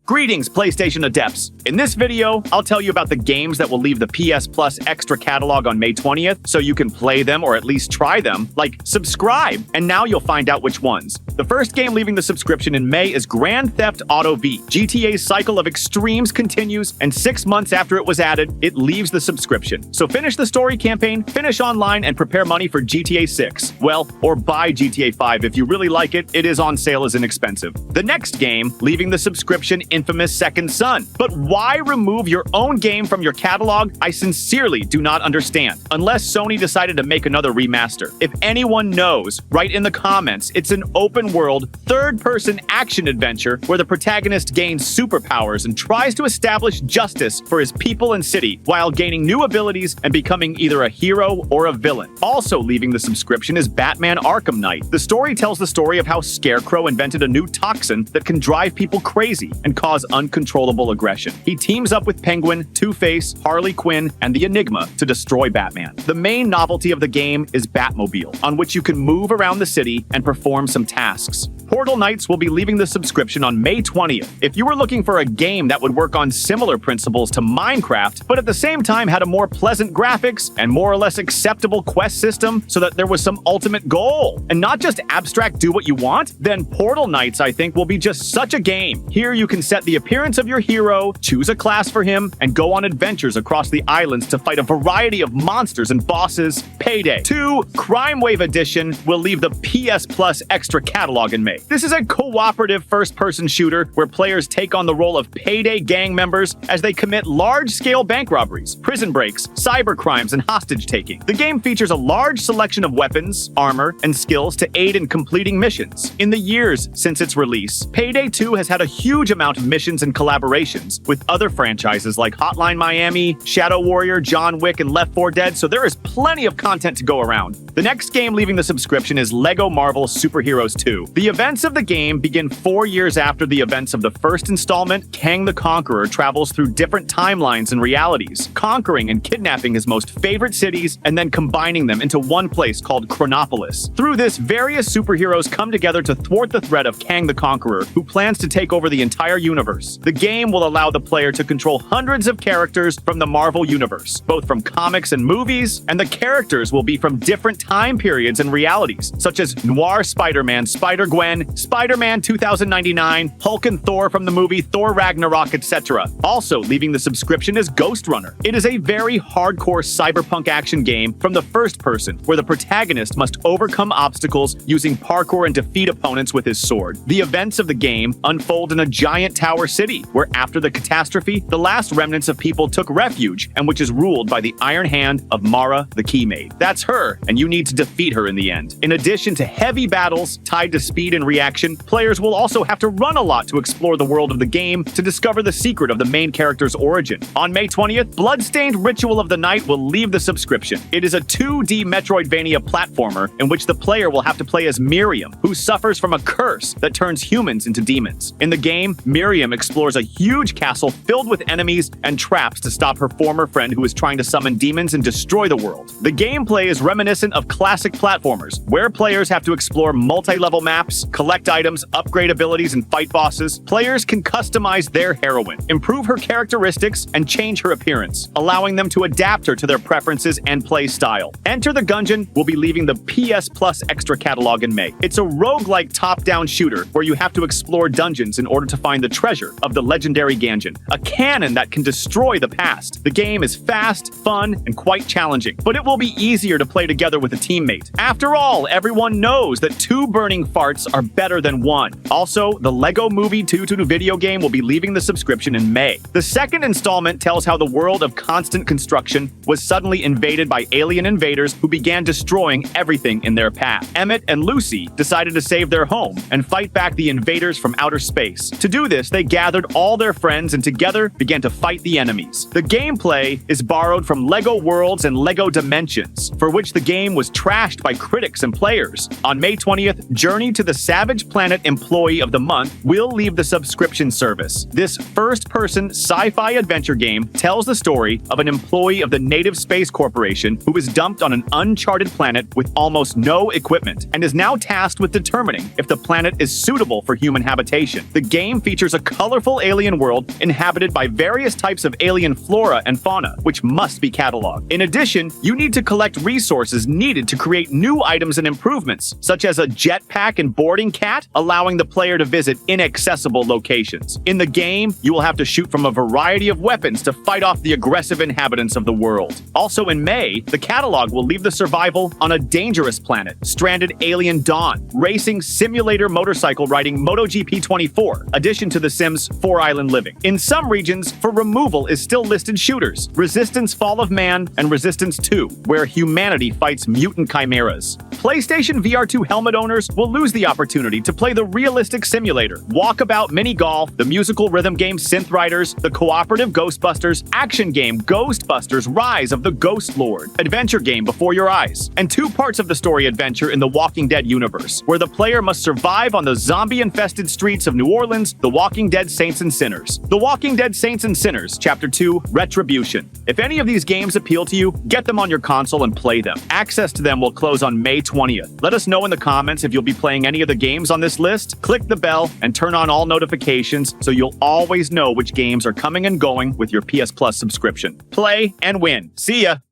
Greetings, PlayStation adepts. In this video, I'll tell you about the games that will leave the PS Plus extra catalog on May 20th, so you can play them or at least try them. Like, subscribe, and now you'll find out which ones. The first game leaving the subscription in May is Grand Theft Auto V. GTA's cycle of extremes continues, and 6 months after it was added, it leaves the subscription. So finish the story campaign, finish online, and prepare money for GTA 6. Well, or buy GTA 5 if you really like it. It is on sale as inexpensive. The next game leaving the subscription, infamous Second Son. But why remove your own game from your catalog? I sincerely do not understand. Unless Sony decided to make another remaster. If anyone knows, write in the comments. It's an open-world, third-person action adventure where the protagonist gains superpowers and tries to establish justice for his people and city while gaining new abilities and becoming either a hero or a villain. Also leaving the subscription is Batman Arkham Knight. The story tells the story of how Scarecrow invented a new toxin that can drive people crazy and cause uncontrollable aggression. He teams up with Penguin, Two-Face, Harley Quinn, and the Enigma to destroy Batman. The main novelty of the game is Batmobile, on which you can move around the city and perform some tasks. Portal Knights will be leaving the subscription on May 20th. If you were looking for a game that would work on similar principles to Minecraft, but at the same time had a more pleasant graphics and more or less acceptable quest system so that there was some ultimate goal, and not just abstract do what you want, then Portal Knights, I think, will be just such a game. Here you can set the appearance of your hero, choose a class for him, and go on adventures across the islands to fight a variety of monsters and bosses. Payday 2 Crimewave Edition will leave the PS Plus extra catalog in May. This is a cooperative first-person shooter where players take on the role of Payday gang members as they commit large-scale bank robberies, prison breaks, cyber crimes, and hostage-taking. The game features a large selection of weapons, armor, and skills to aid in completing missions. In the years since its release, Payday 2 has had a huge amount of missions and collaborations with other franchises like Hotline Miami, Shadow Warrior, John Wick, and Left 4 Dead, so there is plenty of content to go around. The next game leaving the subscription is LEGO Marvel Superheroes 2. The events of the game begin 4 years after the events of the first installment. Kang the Conqueror travels through different timelines and realities, conquering and kidnapping his most favorite cities and then combining them into one place called Chronopolis. Through this, various superheroes come together to thwart the threat of Kang the Conqueror, who plans to take over the entire universe. The game will allow the player to control hundreds of characters from the Marvel universe, both from comics and movies, and the characters will be from different time periods and realities, such as Noir Spider-Man, Spider-Gwen, Spider-Man 2099, Hulk and Thor from the movie Thor Ragnarok, etc. Also leaving the subscription is Ghostrunner. It is a very hardcore cyberpunk action game from the first person, where the protagonist must overcome obstacles using parkour and defeat opponents with his sword. The events of the game unfold in a giant tower city, where after the catastrophe, the last remnants of people took refuge, and which is ruled by the Iron Hand of Mara the Keymaid. That's her, and you need to defeat her in the end. In addition to heavy battles tied to speed and reaction, players will also have to run a lot to explore the world of the game to discover the secret of the main character's origin. On May 20th, Bloodstained Ritual of the Night will leave the subscription. It is a 2D Metroidvania platformer in which the player will have to play as Miriam, who suffers from a curse that turns humans into demons. In the game, Miriam explores a huge castle filled with enemies and traps to stop her former friend who is trying to summon demons and destroy the world. The gameplay is reminiscent of classic platformers, where players have to explore multi-level maps, collect items, upgrade abilities, and fight bosses. Players can customize their heroine, improve her characteristics, and change her appearance, allowing them to adapt her to their preferences and play style. Enter the Gungeon will be leaving the PS Plus extra catalog in May. It's a roguelike top-down shooter where you have to explore dungeons in order to find the treasure of the legendary Gungeon, a cannon that can destroy the past. The game is fast, fun, and quite challenging, but it will be easier to play together with a teammate. After all, everyone knows that 2 burning farts are better than 1. Also, the LEGO Movie 2 to Videogame will be leaving the subscription in May. The second installment tells how the world of constant construction was suddenly invaded by alien invaders who began destroying everything in their path. Emmett and Lucy decided to save their home and fight back the invaders from outer space. To do this, they gathered all their friends and together began to fight the enemies. The gameplay is borrowed from LEGO Worlds and LEGO Dimensions, for which the game was trashed by critics and players. On May 20th, Journey to the Savage Planet Employee of the Month will leave the subscription service. This first-person sci-fi adventure game tells the story of an employee of the Native Space Corporation who was dumped on an uncharted planet with almost no equipment and is now tasked with determining if the planet is suitable for human habitation. The game features a colorful alien world inhabited by various types of alien flora and fauna, which must be cataloged. In addition, you need to collect resources needed to create new items and improvements, such as a jetpack and boarding cat, allowing the player to visit inaccessible locations. In the game, you will have to shoot from a variety of weapons to fight off the aggressive inhabitants of the world. Also in May, the catalog will leave the survival on a dangerous planet, stranded alien Dawn, racing simulator motorcycle riding MotoGP 24, addition to The Sims 4-Island Living. In some regions, for removal is still listed shooters, Resistance Fall of Man and Resistance 2, where humanity fights mutant chimeras. PlayStation VR2 helmet owners will lose the opportunity to play the realistic simulator, Walkabout mini golf, the musical rhythm game Synth Riders, the cooperative Ghostbusters, action game Ghostbusters Rise of the Ghost Lord, adventure game before your eyes, and 2 parts of the story adventure in the Walking Dead universe, where the player must survive on the zombie-infested streets of New Orleans, The Walking Dead Saints and Sinners. The Walking Dead Saints and Sinners, Chapter 2, Retribution. If any of these games appeal to you, get them on your console and play them. Access to them will close on May 20th. Let us know in the comments if you'll be playing any of the games on this list. Click the bell and turn on all notifications so you'll always know which games are coming and going with your PS Plus subscription. Play and win. See ya!